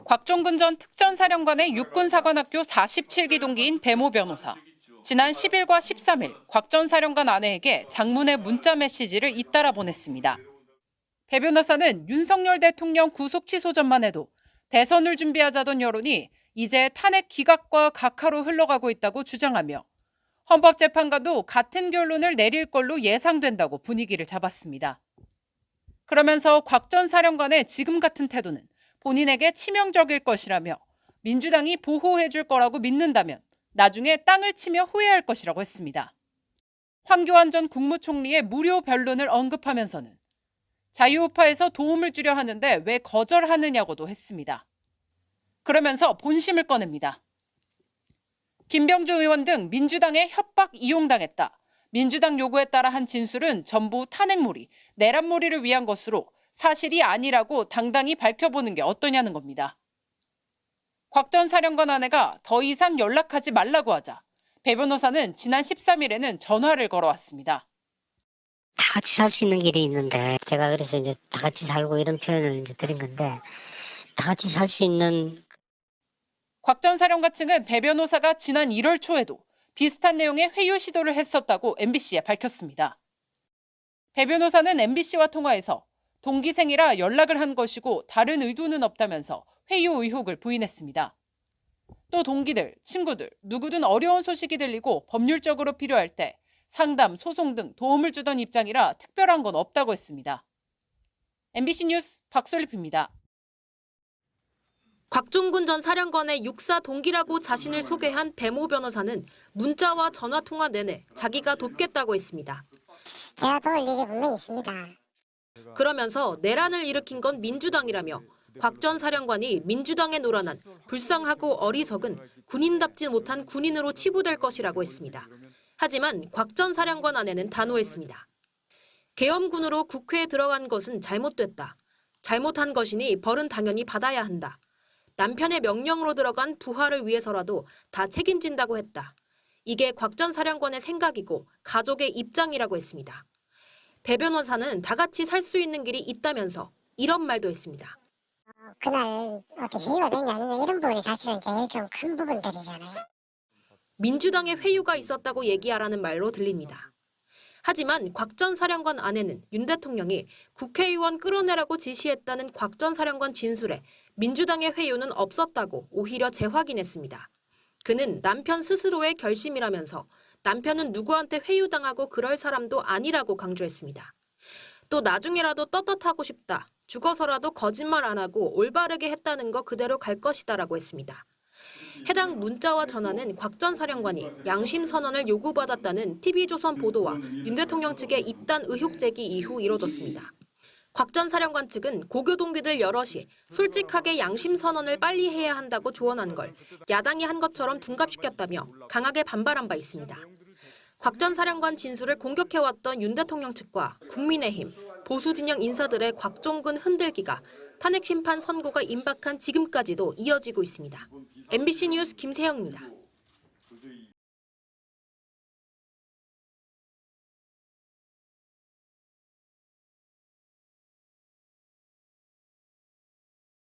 곽종근 전 특전사령관의 육군사관학교 47기 동기인 배모 변호사. 지난 10일과 13일 곽 전 사령관 아내에게 장문의 문자 메시지를 잇따라 보냈습니다. 배 변호사는 윤석열 대통령 구속 취소 전만 해도 대선을 준비하자던 여론이 이제 탄핵 기각과 각하로 흘러가고 있다고 주장하며 헌법재판관도 같은 결론을 내릴 걸로 예상된다고 분위기를 잡았습니다. 그러면서 곽 전 사령관의 지금 같은 태도는 본인에게 치명적일 것이라며 민주당이 보호해 줄 거라고 믿는다면 나중에 땅을 치며 후회할 것이라고 했습니다. 황교안 전 국무총리의 무료 변론을 언급하면서는 자유우파에서 도움을 주려 하는데 왜 거절하느냐고도 했습니다. 그러면서 본심을 꺼냅니다. 김병주 의원 등 민주당에 협박 이용당했다. 민주당 요구에 따라 한 진술은 전부 탄핵몰이, 내란몰이를 위한 것으로 사실이 아니라고 당당히 밝혀보는 게 어떠냐는 겁니다. 곽 전 사령관 아내가 더 이상 연락하지 말라고 하자 배 변호사는 지난 13일에는 전화를 걸어왔습니다. 다 같이 살 수 있는 길이 있는데 제가 그래서 이제 다 같이 살고 이런 표현을 이제 드린 건데 다 같이 살 수 있는 곽 전 사령관 측은 배 변호사가 지난 1월 초에도 비슷한 내용의 회유 시도를 했었다고 MBC에 밝혔습니다. 배 변호사는 MBC와 통화에서 동기생이라 연락을 한 것이고 다른 의도는 없다면서 회유 의혹을 부인했습니다. 또 동기들, 친구들, 누구든 어려운 소식이 들리고 법률적으로 필요할 때 상담, 소송 등 도움을 주던 입장이라 특별한 건 없다고 했습니다. MBC 뉴스 박솔립입니다. 곽종근 전 사령관의 육사 동기라고 자신을 소개한 배모 변호사는 문자와 전화 통화 내내 자기가 돕겠다고 했습니다. 제가 도울 일이 분명히 있습니다. 그러면서 내란을 일으킨 건 민주당이라며 곽 전 사령관이 민주당에 놀아난 불쌍하고 어리석은 군인답지 못한 군인으로 치부될 것이라고 했습니다. 하지만 곽 전 사령관 아내는 단호했습니다. 계엄군으로 국회에 들어간 것은 잘못됐다. 잘못한 것이니 벌은 당연히 받아야 한다. 남편의 명령으로 들어간 부하를 위해서라도 다 책임진다고 했다. 이게 곽 전 사령관의 생각이고 가족의 입장이라고 했습니다. 배 변호사는 다 같이 살 수 있는 길이 있다면서 이런 말도 했습니다. 그날 어떻게 회의가 됐냐는 이런 부분이 사실은 제일 좀 큰 부분들이잖아요. 민주당의 회유가 있었다고 얘기하라는 말로 들립니다. 하지만 곽 전 사령관 아내는 윤 대통령이 국회의원 끌어내라고 지시했다는 곽 전 사령관 진술에 민주당의 회유는 없었다고 오히려 재확인했습니다. 그는 남편 스스로의 결심이라면서 남편은 누구한테 회유당하고 그럴 사람도 아니라고 강조했습니다. 또 나중에라도 떳떳하고 싶다. 죽어서라도 거짓말 안 하고 올바르게 했다는 거 그대로 갈 것이다라고 했습니다. 해당 문자와 전화는 곽 전 사령관이 양심 선언을 요구받았다는 TV조선 보도와 윤 대통령 측의 이딴 의혹 제기 이후 이뤄졌습니다. 곽 전 사령관 측은 고교 동기들 여럿이 솔직하게 양심 선언을 빨리 해야 한다고 조언한 걸 야당이 한 것처럼 둔갑시켰다며 강하게 반발한 바 있습니다. 곽 전 사령관 진술을 공격해왔던 윤 대통령 측과 국민의힘, 보수 진영 인사들의 곽종근 흔들기가 탄핵 심판 선고가 임박한 지금까지도 이어지고 있습니다. MBC 뉴스 김세영입니다.